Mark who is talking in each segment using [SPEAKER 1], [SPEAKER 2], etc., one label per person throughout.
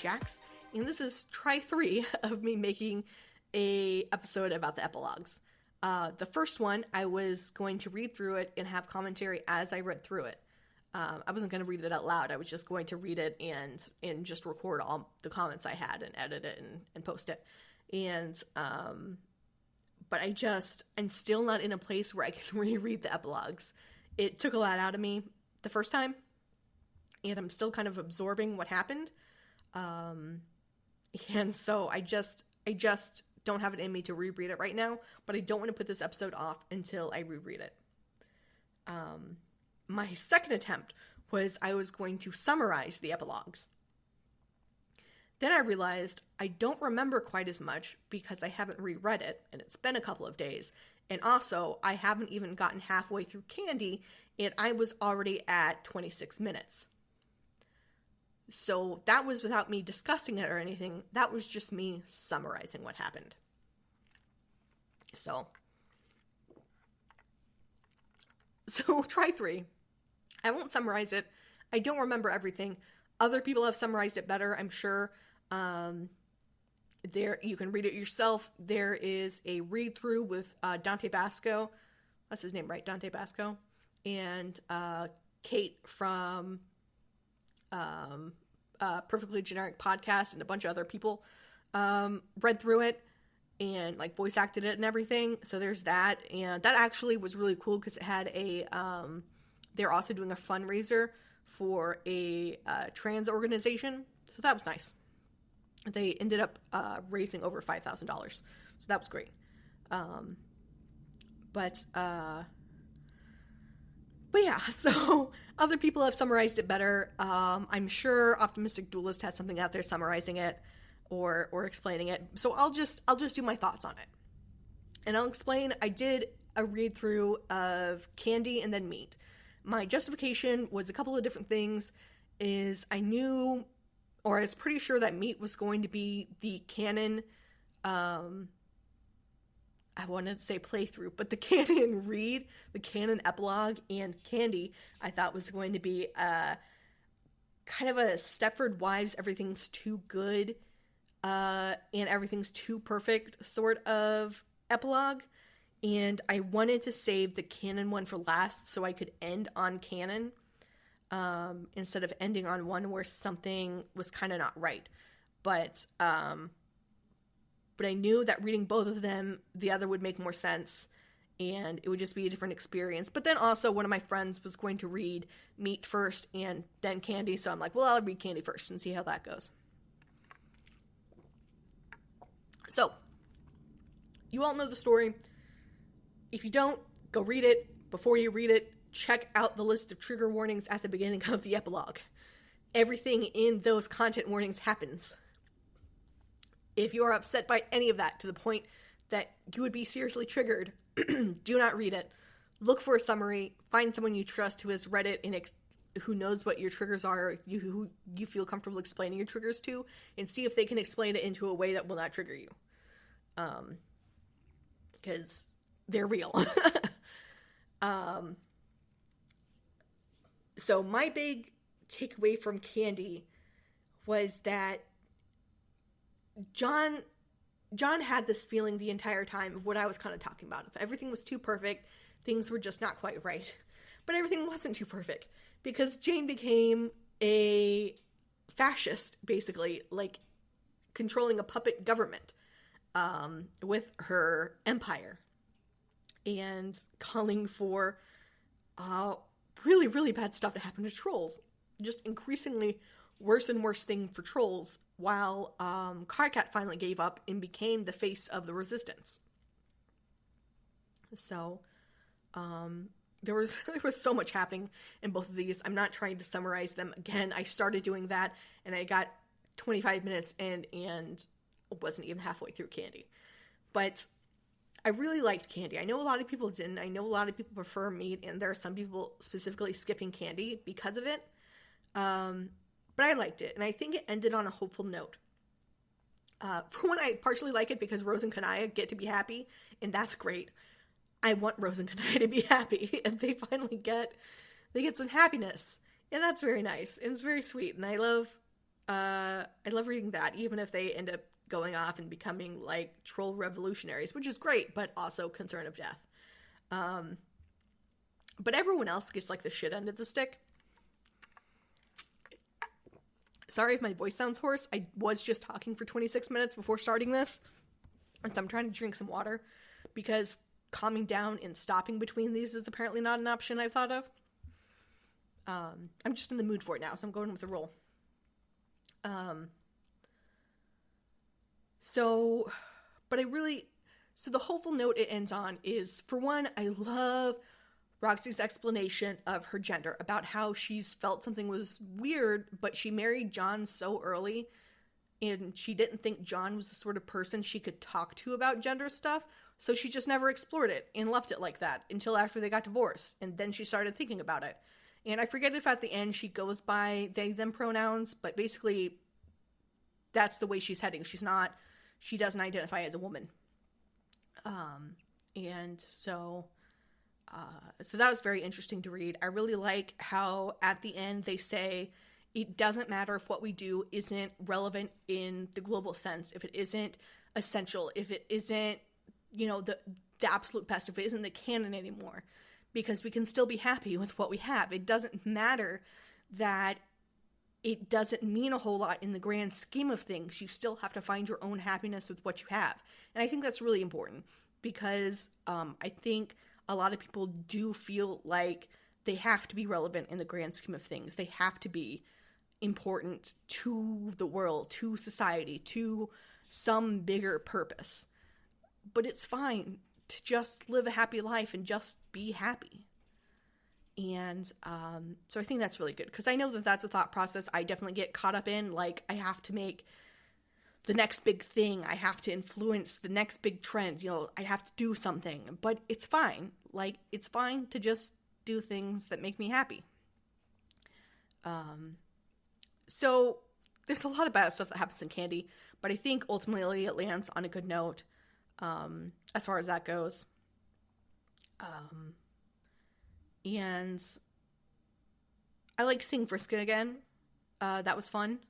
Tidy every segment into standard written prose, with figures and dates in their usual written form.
[SPEAKER 1] Jax, and this is try 3 of me making a episode about the epilogues. The first one, I was going to read through it and have commentary as I read through it. I wasn't going to read it out loud. I was just going to read it and just record all the comments I had and edit it and post it. And, but I'm still not in a place where I can reread the epilogues. It took a lot out of me the first time, and I'm still kind of absorbing what happened. And so I just don't have it in me to reread it right now, but I don't want to put this episode off until I reread it. My second attempt was I was going to summarize the epilogues. Then I realized I don't remember quite as much because I haven't reread it, and it's been a couple of days. And also, I haven't even gotten halfway through Candy, and I was already at 26 minutes. So that was without me discussing it or anything. That was just me summarizing what happened. So try 3. I won't summarize it. I don't remember everything. Other people have summarized it better, I'm sure. There, you can read it yourself. There is a read-through with Dante Basco. That's his name, right? Dante Basco. And Kate from Perfectly Generic Podcast and a bunch of other people read through it and like voice acted it and everything. So there's that. And that actually was really cool because it had they're also doing a fundraiser for a trans organization. So that was nice. They ended up raising over $5,000. So that was great. But yeah, so other people have summarized it better. I'm sure Optimistic Duelist has something out there summarizing it or explaining it. So I'll just do my thoughts on it. And I'll explain, I did a read through of Candy and then Meat. My justification was a couple of different things. Is I knew, or I was pretty sure that Meat was going to be the canon, I wanted to say playthrough, but the canon read, the canon epilogue, and Candy, I thought was going to be kind of a Stepford Wives, everything's too good, and everything's too perfect sort of epilogue. And I wanted to save the canon one for last so I could end on canon, instead of ending on one where something was kind of not right. But I knew that reading both of them, the other would make more sense, and it would just be a different experience. But then also, one of my friends was going to read Meat first and then Candy, so I'm like, well, I'll read Candy first and see how that goes. So, you all know the story. If you don't, go read it. Before you read it, check out the list of trigger warnings at the beginning of the epilogue. Everything in those content warnings happens. If you are upset by any of that to the point that you would be seriously triggered, do not read it. Look for a summary. Find someone you trust who has read it and who knows what your triggers are, who you feel comfortable explaining your triggers to, and see if they can explain it into a way that will not trigger you. Because they're real. So my big takeaway from Candy was that John had this feeling the entire time of what I was kind of talking about. If everything was too perfect, things were just not quite right. But everything wasn't too perfect because Jane became a fascist, basically, like controlling a puppet government with her empire and calling for really, really bad stuff to happen to trolls. Just increasingly worse and worse thing for trolls, while Karkat finally gave up and became the face of the resistance. So, there was so much happening in both of these. I'm not trying to summarize them again. I started doing that, and I got 25 minutes and wasn't even halfway through Candy. But I really liked Candy. I know a lot of people didn't. I know a lot of people prefer Meat, and there are some people specifically skipping Candy because of it. But I liked it, and I think it ended on a hopeful note. For one, I partially like it because Rose and Kanaya get to be happy, and that's great. I want Rose and Kanaya to be happy, and they finally get some happiness, and that's very nice, and it's very sweet, and I love I love reading that, even if they end up going off and becoming like troll revolutionaries, which is great, but also concern of death. But everyone else gets like the shit end of the stick. Sorry if my voice sounds hoarse. I was just talking for 26 minutes before starting this, and so I'm trying to drink some water because calming down and stopping between these is apparently not an option I've thought of. I'm just in the mood for it now, so I'm going with a roll. So the hopeful note it ends on is, for one, I love Roxy's explanation of her gender, about how she's felt something was weird, but she married John so early, and she didn't think John was the sort of person she could talk to about gender stuff, so she just never explored it and left it like that until after they got divorced, and then she started thinking about it. And I forget if at the end she goes by they, them pronouns, but basically that's the way she's heading. She doesn't identify as a woman. And so that was very interesting to read. I really like how at the end they say it doesn't matter if what we do isn't relevant in the global sense, if it isn't essential, if it isn't, the absolute best, if it isn't the canon anymore, because we can still be happy with what we have. It doesn't matter that it doesn't mean a whole lot in the grand scheme of things. You still have to find your own happiness with what you have. And I think that's really important because I think a lot of people do feel like they have to be relevant in the grand scheme of things. They have to be important to the world, to society, to some bigger purpose. But it's fine to just live a happy life and just be happy. And so I think that's really good, because I know that that's a thought process I definitely get caught up in. Like, I have to make the next big thing. I have to influence the next big trend. I have to do something. But it's fine. Like, it's fine to just do things that make me happy. So there's a lot of bad stuff that happens in Candy, but I think ultimately it lands on a good note as far as that goes. And I like seeing Vriska again. That was fun.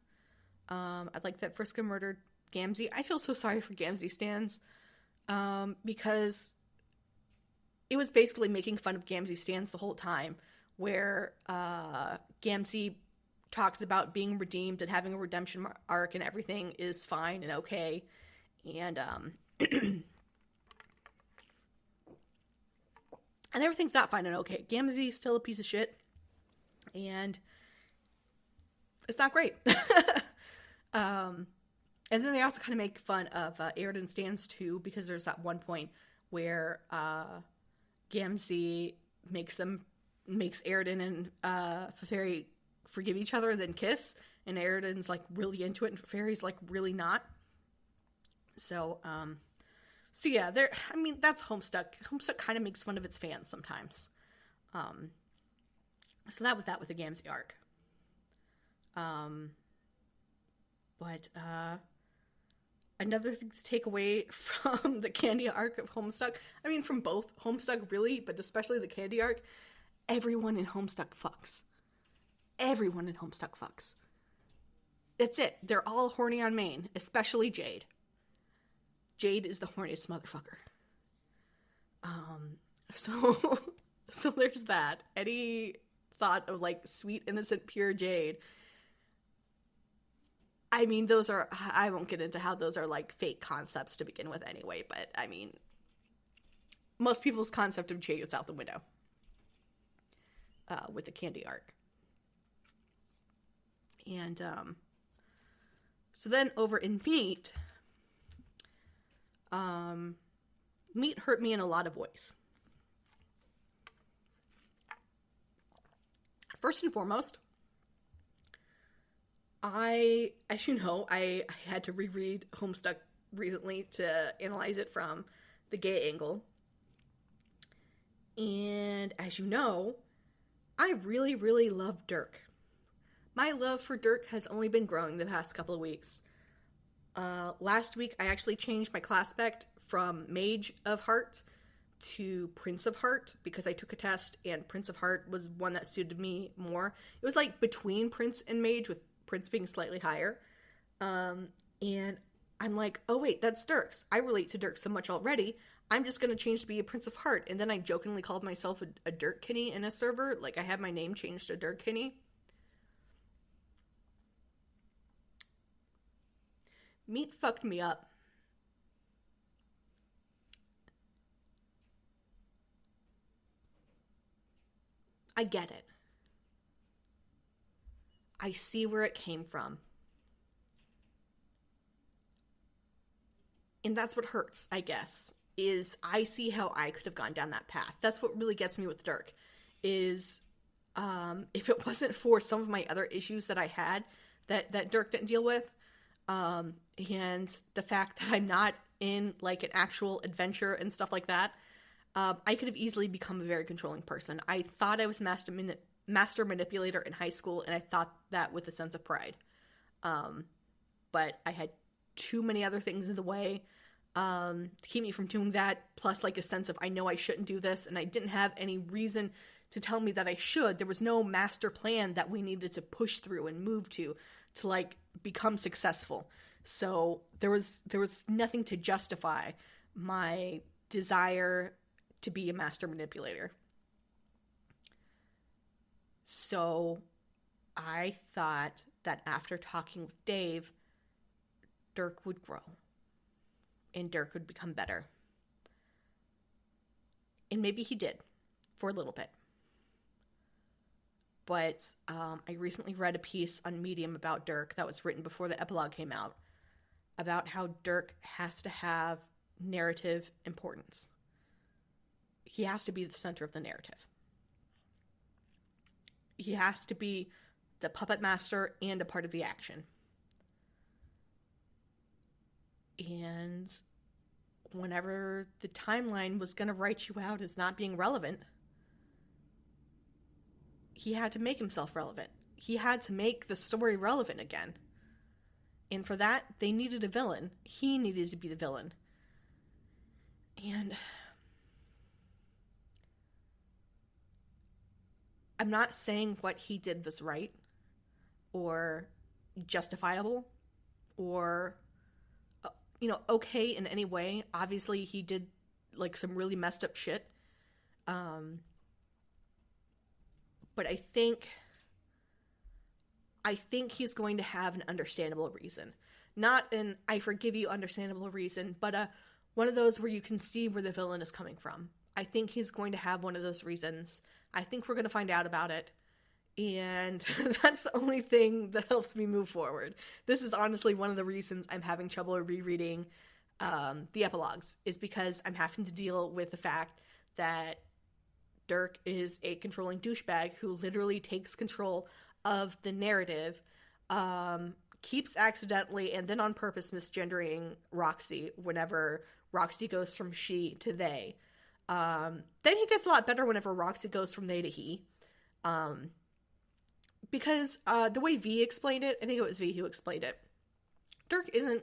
[SPEAKER 1] I like that Vriska murdered Gamzee. I feel so sorry for Gamzee stans, because it was basically making fun of Gamzee stans the whole time, where Gamzee talks about being redeemed and having a redemption arc and everything is fine and okay. And and everything's not fine and okay. Gamzee's still a piece of shit, and it's not great. And then they also kind of make fun of Aridin stans too, because there's that one point where Gamzee makes Aridin and Feferi forgive each other and then kiss, and Aridin's like really into it and Feferi's like really not. So yeah, that's Homestuck. Homestuck kind of makes fun of its fans sometimes. So that was that with the Gamzee arc. But another thing to take away from the Candy arc of Homestuck, from both Homestuck really, but especially the Candy arc, everyone in Homestuck fucks. Everyone in Homestuck fucks. That's it. They're all horny on main, especially Jade. Jade is the horniest motherfucker. So there's that. Any thought of like sweet, innocent, pure Jade? Those are, I won't get into how those are like fake concepts to begin with anyway, but most people's concept of Jade is out the window with the Candy arc. And so then over in Meat, Meat hurt me in a lot of ways. First and foremost, as you know, I had to reread Homestuck recently to analyze it from the gay angle. And as you know, I really, really love Dirk. My love for Dirk has only been growing the past couple of weeks. Last week, I actually changed my class spec from Mage of Heart to Prince of Heart, because I took a test and Prince of Heart was one that suited me more. It was like between Prince and Mage, with Prince being slightly higher. And I'm like, oh wait, that's Dirk's. I relate to Dirk so much already. I'm just going to change to be a Prince of Heart. And then I jokingly called myself a Dirk Kinney in a server. Like, I had my name changed to Dirk Kinney. Meat fucked me up. I get it. I see where it came from. And that's what hurts, I guess, is I see how I could have gone down that path. That's what really gets me with Dirk, is if it wasn't for some of my other issues that I had that Dirk didn't deal with, and the fact that I'm not in, like, an actual adventure and stuff like that, I could have easily become a very controlling person. I thought I was master manipulator in high school, and I thought that with a sense of pride. But I had too many other things in the way to keep me from doing that, plus, like, a sense of, I know I shouldn't do this, and I didn't have any reason to tell me that I should. There was no master plan that we needed to push through and move to like, become successful. So there was nothing to justify my desire to be a master manipulator. So I thought that after talking with Dave, Dirk would grow and Dirk would become better. And maybe he did for a little bit. But I recently read a piece on Medium about Dirk that was written before the epilogue came out, about how Dirk has to have narrative importance. He has to be the center of the narrative. He has to be the puppet master and a part of the action. And whenever the timeline was going to write you out as not being relevant, he had to make himself relevant. He had to make the story relevant again. And for that, they needed a villain. He needed to be the villain. And I'm not saying what he did was right or justifiable or, okay in any way. Obviously, he did, like, some really messed up shit. But I think he's going to have an understandable reason. Not an I forgive you understandable reason, but one of those where you can see where the villain is coming from. I think he's going to have one of those reasons. I think we're going to find out about it. And that's the only thing that helps me move forward. This is honestly one of the reasons I'm having trouble rereading the epilogues, is because I'm having to deal with the fact that Dirk is a controlling douchebag who literally takes control of the narrative, keeps accidentally and then on purpose misgendering Roxy whenever Roxy goes from she to they. Then he gets a lot better whenever Roxy goes from they to he. Because the way V explained it, I think it was V who explained it, Dirk isn't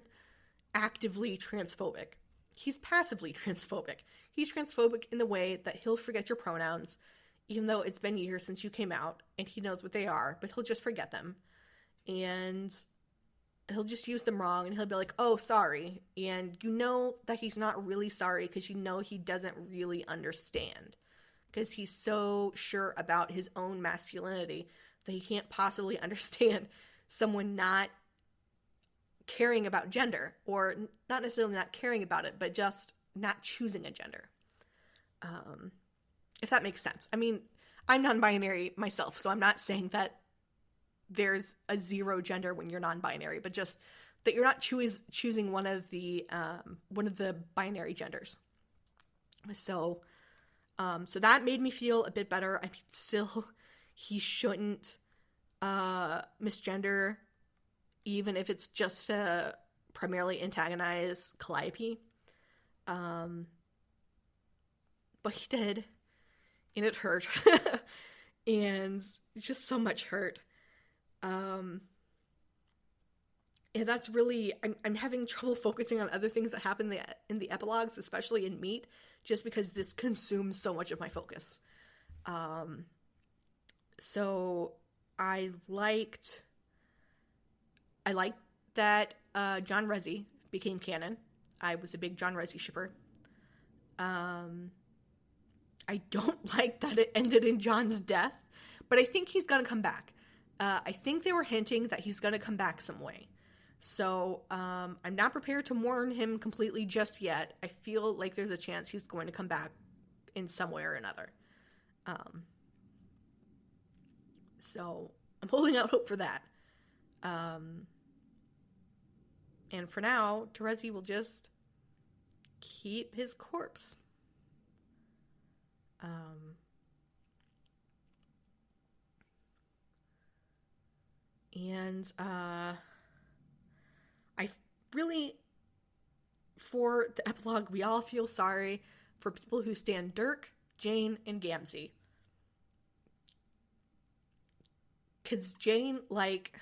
[SPEAKER 1] actively transphobic. He's passively transphobic. He's transphobic in the way that he'll forget your pronouns, even though it's been years since you came out, and he knows what they are, but he'll just forget them. And he'll just use them wrong, and he'll be like, oh, sorry. And you know that he's not really sorry because you know he doesn't really understand. Because he's so sure about his own masculinity that he can't possibly understand someone not caring about gender, or not necessarily not caring about it, but just not choosing a gender. If that makes sense. I mean, I'm non-binary myself, so I'm not saying that there's a zero gender when you're non-binary, but just that you're not choosing one of the binary genders. So that made me feel a bit better. I mean, still, he shouldn't misgender, even if it's just to primarily antagonize Calliope. But he did, and it hurt. And just so much hurt. And that's really, I'm having trouble focusing on other things that happen in the epilogues, especially in Meat, just because this consumes so much of my focus. So I liked I like that John Resi became canon. I was a big John Resi shipper. I don't like that it ended in John's death, but I think he's going to come back. I think they were hinting that he's going to come back some way. So I'm not prepared to mourn him completely just yet. I feel like there's a chance he's going to come back in some way or another. So I'm holding out hope for that. And for now, Terezi will just keep his corpse. And I really, for the epilogue, we all feel sorry for people who stand Dirk, Jane, and Gamzee. Because Jane, like,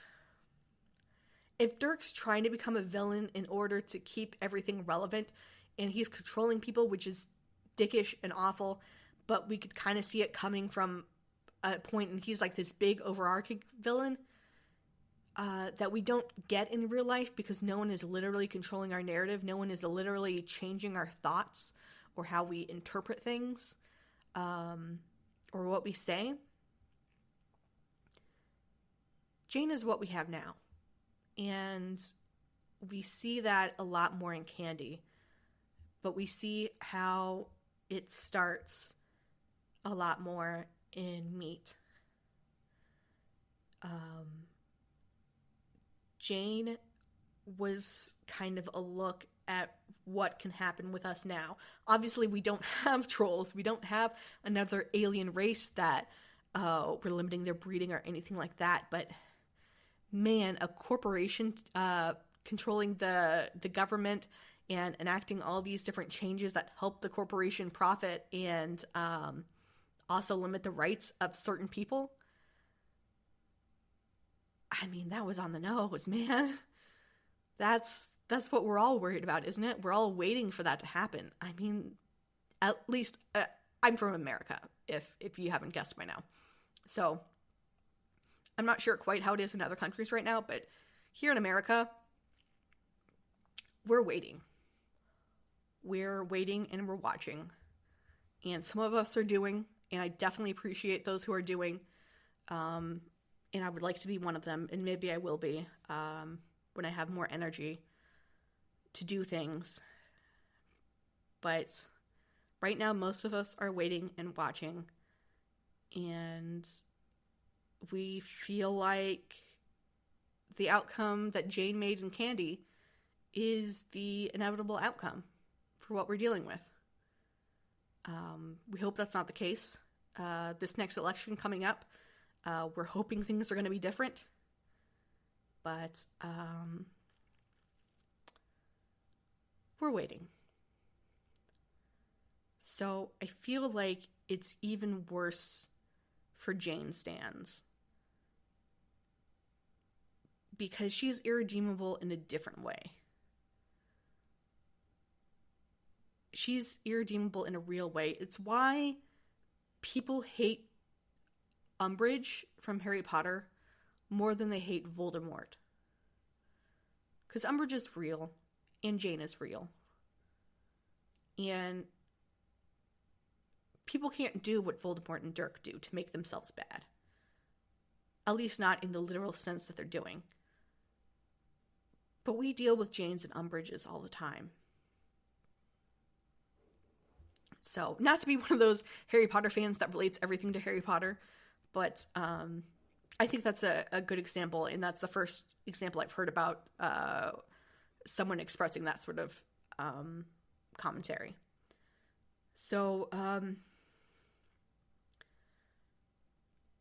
[SPEAKER 1] if Dirk's trying to become a villain in order to keep everything relevant, and he's controlling people, which is dickish and awful, but we could kind of see it coming from a point, and he's like this big overarching villain that we don't get in real life because no one is literally controlling our narrative. No one is literally changing our thoughts or how we interpret things or what we say. Jane is what we have now. And we see that a lot more in Candy. But we see how it starts a lot more in Meat. Jane was kind of a look at what can happen with us now. Obviously, we don't have trolls. We don't have another alien race that we're limiting their breeding or anything like that. But man, a corporation controlling the government and enacting all these different changes that help the corporation profit and also limit the rights of certain people. I mean, that was on the nose, man. That's what we're all worried about, isn't it? We're all waiting for that to happen. I mean, at least I'm from America, if you haven't guessed by now. So I'm not sure quite how it is in other countries right now, but here in America, we're waiting. We're waiting and we're watching. And some of us are doing, and I definitely appreciate those who are doing. And I would like to be one of them, and maybe I will be when I have more energy to do things. But right now, most of us are waiting and watching, and we feel like the outcome that Jane made in Candy is the inevitable outcome for what we're dealing with. We hope that's not the case. This next election coming up, we're hoping things are going to be different, but we're waiting. So I feel like it's even worse for Jane stans because she's irredeemable in a different way. She's irredeemable in a real way. It's why people hate Umbridge from Harry Potter more than they hate Voldemort. Because Umbridge is real, and Jane is real. And people can't do what Voldemort and Dirk do to make themselves bad. At least not in the literal sense that they're doing. But we deal with Janes and Umbridges all the time. So, not to be one of those Harry Potter fans that relates everything to Harry Potter, but I think that's a good example, and that's the first example I've heard about someone expressing that sort of commentary. So,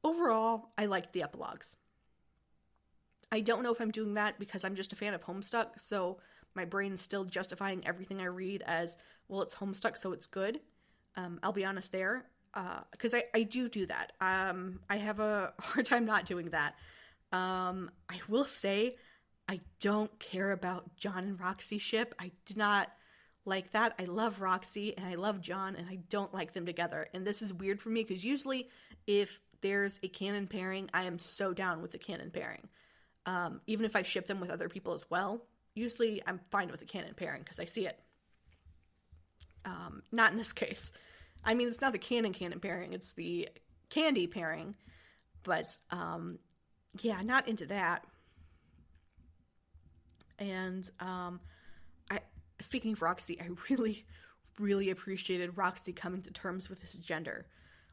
[SPEAKER 1] overall, I liked the epilogues. I don't know if I'm doing that because I'm just a fan of Homestuck, so my brain's still justifying everything I read as, well, it's Homestuck, so it's good. I'll be honest there, because I do that. I have a hard time not doing that. I will say I don't care about John and Roxy ship. I do not like that. I love Roxy and I love John, and I don't like them together. And this is weird for me because usually if there's a canon pairing, I am so down with the canon pairing. even if I ship them with other people as well. Usually I'm fine with the canon pairing because I see it. Not in this case. I mean, it's not the canon pairing, it's the candy pairing. But, yeah, not into that. And, speaking of Roxy, I really, really appreciated Roxy coming to terms with his gender,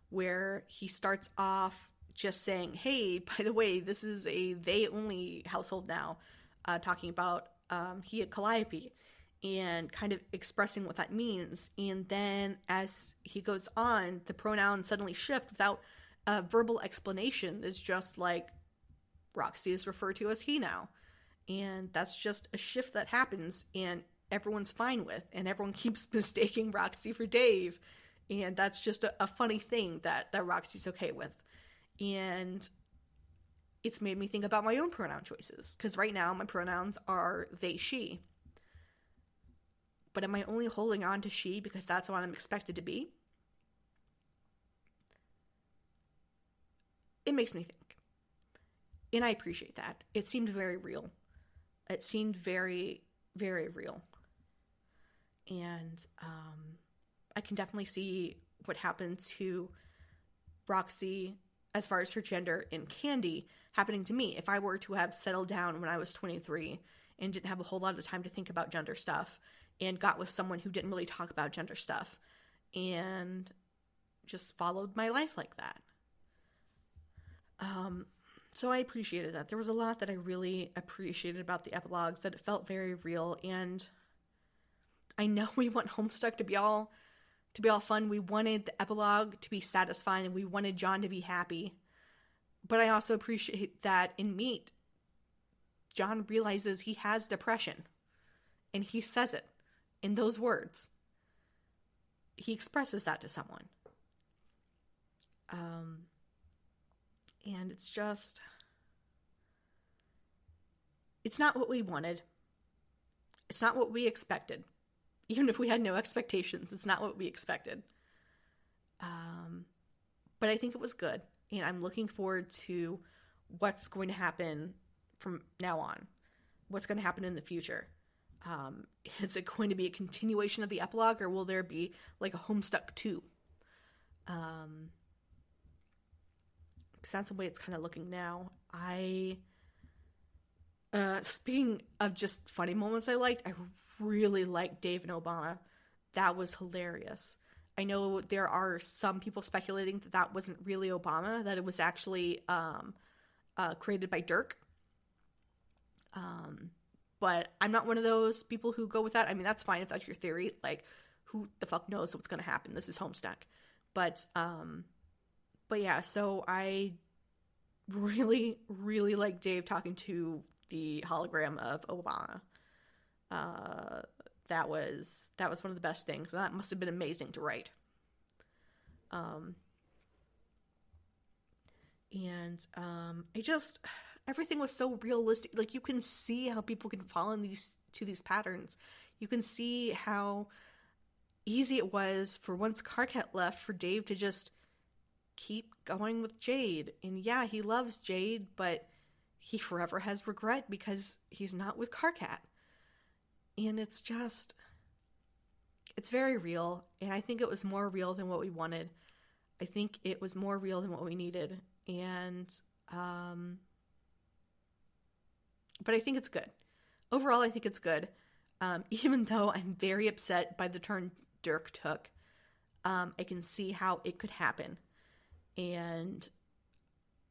[SPEAKER 1] where he starts off just saying, hey, by the way, this is a they-only household now, talking about he at Calliope, and kind of expressing what that means. And then as he goes on, the pronouns suddenly shift without a verbal explanation. It's just like Roxy is referred to as he now. And that's just a shift that happens, and everyone's fine with, and everyone keeps mistaking Roxy for Dave. And that's just a funny thing that Roxy's okay with. And it's made me think about my own pronoun choices, because right now my pronouns are they, she. But am I only holding on to she because that's what I'm expected to be? It makes me think. And I appreciate that. It seemed very real. It seemed very, very real. And I can definitely see what happened to Roxy as far as her gender in Candy happening to me. If I were to have settled down when I was 23 and didn't have a whole lot of time to think about gender stuff, and got with someone who didn't really talk about gender stuff, and just followed my life like that. So I appreciated that. There was a lot that I really appreciated about the epilogues, that it felt very real. And I know we want Homestuck to be all fun. We wanted the epilogue to be satisfying, and we wanted John to be happy. But I also appreciate that in Meet, John realizes he has depression, and he says it in those words. He expresses that to someone. And it's just, it's not what we wanted. It's not what we expected. Even if we had no expectations, it's not what we expected. But I think it was good. And I'm looking forward to what's going to happen from now on. What's going to happen in the future. Is it going to be a continuation of the epilogue, or will there be like a Homestuck 2? Because that's the way it's kind of looking now. Speaking of just funny moments I really liked Dave and Obama. That was hilarious. I know there are some people speculating that wasn't really Obama, that it was actually created by Dirk. But I'm not one of those people who go with that. I mean, that's fine if that's your theory. Like, who the fuck knows what's going to happen? This is Homestuck. But yeah, so I really, really like Dave talking to the hologram of Obama. That was one of the best things. And that must have been amazing to write. Everything was so realistic. Like, you can see how people can fall into these patterns. You can see how easy it was for once Karkat left for Dave to just keep going with Jade. And yeah, he loves Jade, but he forever has regret because he's not with Karkat. And it's very real. And I think it was more real than what we wanted. I think it was more real than what we needed. And, but I think it's good. Overall, I think it's good. Even though I'm very upset by the turn Dirk took, I can see how it could happen. And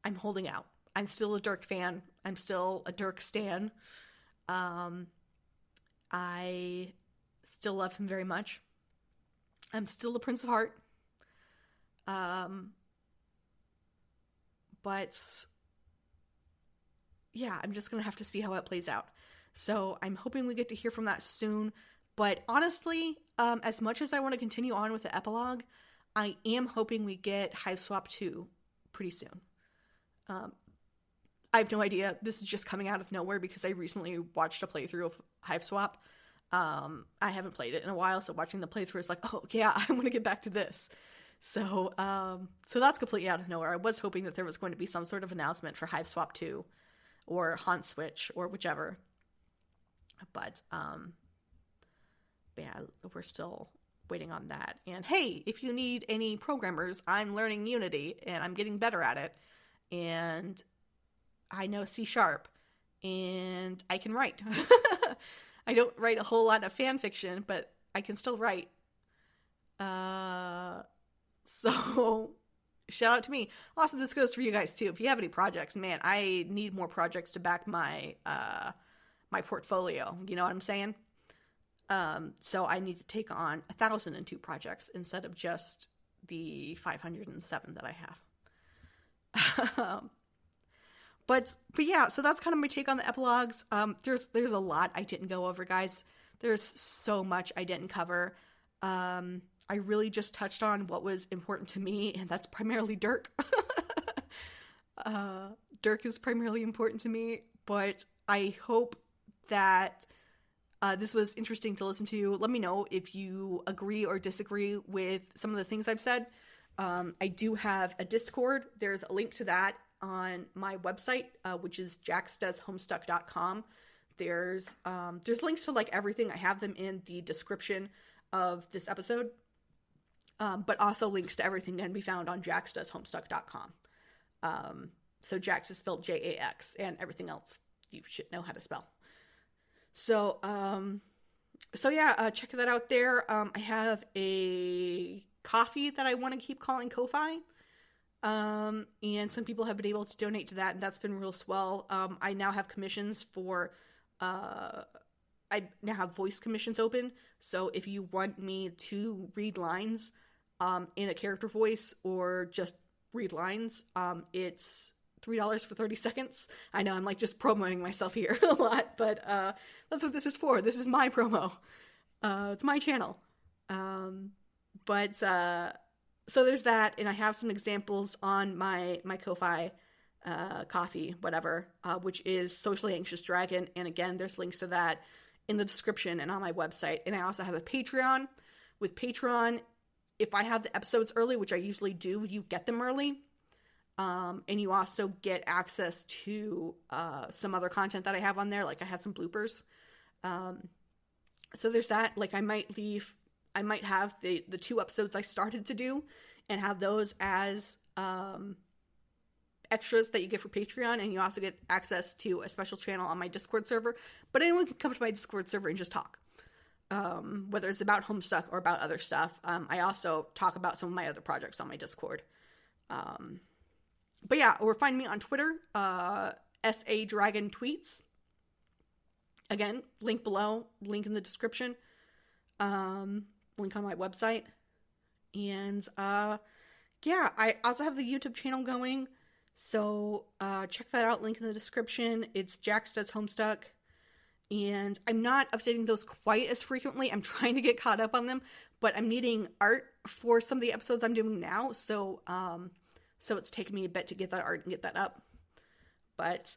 [SPEAKER 1] I'm holding out. I'm still a Dirk fan. I'm still a Dirk stan. I still love him very much. I'm still the Prince of Heart. But yeah, I'm just going to have to see how it plays out. So I'm hoping we get to hear from that soon. But honestly, as much as I want to continue on with the epilogue, I am hoping we get Hive Swap 2 pretty soon. I have no idea. This is just coming out of nowhere because I recently watched a playthrough of Hive Swap. I haven't played it in a while, so watching the playthrough is like, oh yeah, I want to get back to this. So that's completely out of nowhere. I was hoping that there was going to be some sort of announcement for Hive Swap 2, or haunt switch or whichever. But yeah, we're still waiting on that. And hey, if you need any programmers, I'm learning Unity and I'm getting better at it. And I know C# and I can write. I don't write a whole lot of fan fiction, but I can still write. So shout out to me. Also, this goes for you guys too. If you have any projects, man, I need more projects to back my my portfolio. You know what I'm saying? So I need to take on 1,002 projects instead of just the 507 that I have. But yeah, so that's kind of my take on the epilogues. There's a lot I didn't go over, guys. There's so much I didn't cover. I really just touched on what was important to me, and that's primarily Dirk. Dirk is primarily important to me, but I hope that this was interesting to listen to. Let me know if you agree or disagree with some of the things I've said. I do have a Discord. There's a link to that on my website, which is jaxdoeshomestuck.com. There's links to like everything. I have them in the description of this episode. But also links to everything can be found on jaxdoeshomestuck.com. So Jax is spelled Jax, and everything else you should know how to spell. So yeah, check that out there. I have a coffee that I want to keep calling Ko-Fi. And some people have been able to donate to that, and that's been real swell. I now have commissions for, I now have voice commissions open. So if you want me to read lines, in a character voice or just read lines, it's $3 for 30 seconds. I know I'm like just promoting myself here a lot, but, that's what this is for. This is my promo. It's my channel. So there's that, and I have some examples on my Ko-Fi coffee, whatever, which is Socially Anxious Dragon, and again, there's links to that in the description and on my website. And I also have a Patreon. With Patreon, if I have the episodes early, which I usually do, you get them early, and you also get access to some other content that I have on there, like I have some bloopers. So there's that. Like I might have the 2 episodes I started to do and have those as extras that you get for Patreon, and you also get access to a special channel on my Discord server. But anyone can come to my Discord server and just talk, whether it's about Homestuck or about other stuff. I also talk about some of my other projects on my Discord. But yeah, or find me on Twitter, SA Dragon Tweets. Again, link below, link in the description. Link on my website. And yeah, I also have the YouTube channel going, so check that out, link in the description. It's Jax Does Homestuck, and I'm not updating those quite as frequently. I'm trying to get caught up on them, but I'm needing art for some of the episodes I'm doing now, so it's taken me a bit to get that art and get that up, but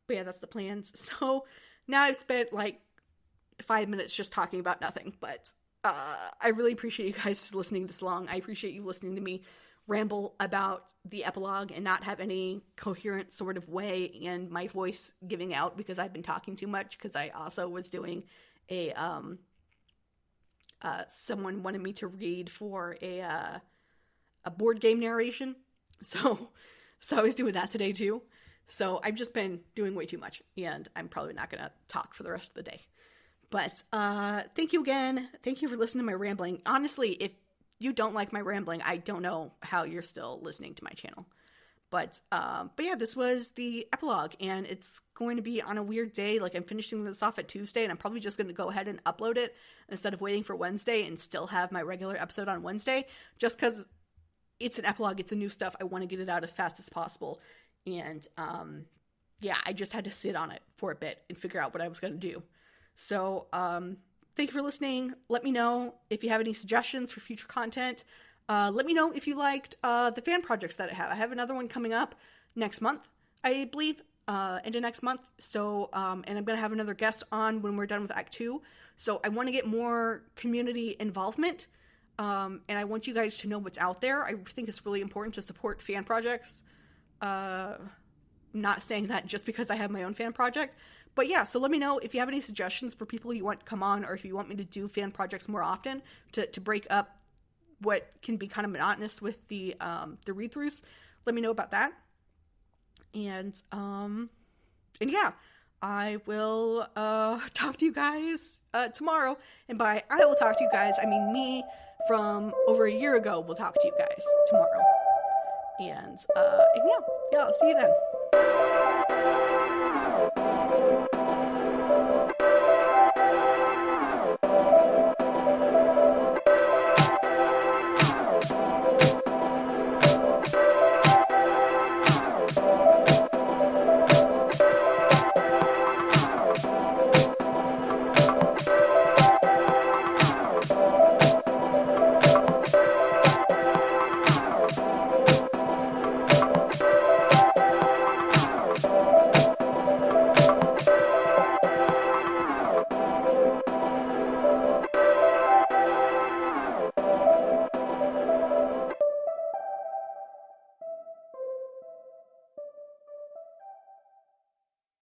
[SPEAKER 1] yeah, that's the plans. So now I've spent like 5 minutes just talking about nothing, but I really appreciate you guys listening this long. I appreciate you listening to me ramble about the epilogue and not have any coherent sort of way and my voice giving out because I've been talking too much, because I also was doing a someone wanted me to read for a board game narration, so I was doing that today too. So I've just been doing way too much, and I'm probably not gonna talk for the rest of the day. But thank you again. Thank you for listening to my rambling. Honestly, if you don't like my rambling, I don't know how you're still listening to my channel. But yeah, this was the epilogue, and it's going to be on a weird day. Like, I'm finishing this off at Tuesday, and I'm probably just going to go ahead and upload it instead of waiting for Wednesday and still have my regular episode on Wednesday, just because it's an epilogue, it's a new stuff. I want to get it out as fast as possible. And yeah, I just had to sit on it for a bit and figure out what I was going to do. So, thank you for listening. Let me know if you have any suggestions for future content. Let me know if you liked the fan projects that I have. I have another one coming up next month, I believe, into next month. So, and I'm going to have another guest on when we're done with Act 2. So I want to get more community involvement, and I want you guys to know what's out there. I think it's really important to support fan projects not saying that just because I have my own fan project. But yeah, so let me know if you have any suggestions for people you want to come on, or if you want me to do fan projects more often to break up what can be kind of monotonous with the read-throughs. Let me know about that. And yeah, I will talk to you guys tomorrow. And by I will talk to you guys, I mean me from over a year ago will talk to you guys tomorrow. And yeah, I'll see you then.